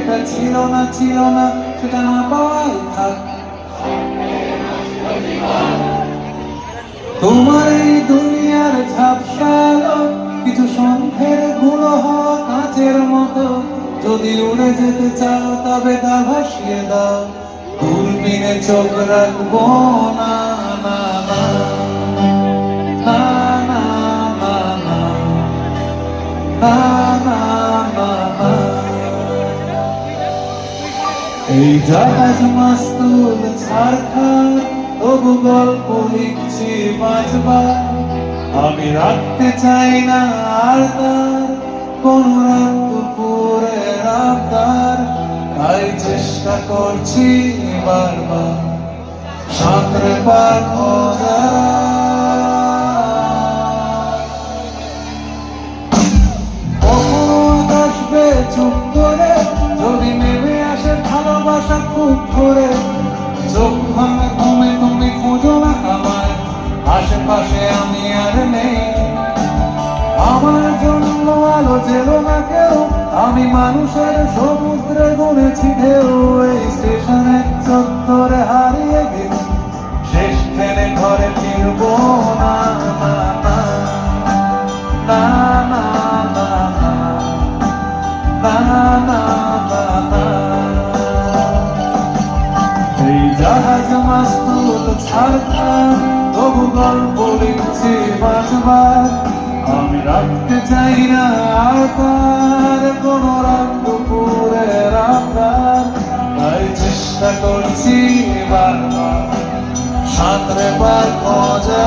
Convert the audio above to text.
যেটা ছিল না সেটা না পাওয়াই থাক। তোমার এই দুনিয়ার ঝাপসালো কিছু সন্ধ্যের গুঁড়ো হওয়া কাঁচের মতো, যদি উড়ে যেতে চাও তবে তা ভাসিয়ে দাও, দূরবীনে চোখ রাখবো না। না না না না না না না না না না। এই জাহাজ মাস্তুল ছাড়খার তবু গল্প লিখছি বাঁচবার, আমি রাখতে চাই না আর তার কোন রাত দুপুরের আবদার, তাই চেষ্টা করছি বারবার সাঁতরে পার খোঁজা। কখনো আসবে চুপ করে যদি নেমে আসে ভালোবাসা খুব ভরে, চোখ ভাঙা ঘুমে তুমি খোঁজো না আমায়, আশেপাশে আমি আর নেই। আমার জন্য আলো জেলো না কেউ, আমি মানুষের সমুদ্রে গুনেছি ঢেউ। এই স্টেশনের চত্বরে হারিয়ে গেছি, শেষ ট্রেনে ঘরে ফিরবো না। না না না না না না না না না। এই জাহাজ মাস্তুল ছাড়খার তবু গল্প লিখছি বাঁচবার, আমি রাখতে চাই না আর তার কোন রাত দুপুরের আবদার, তাই চেষ্টা করছি বারবার সাঁতরে পার খোঁজা।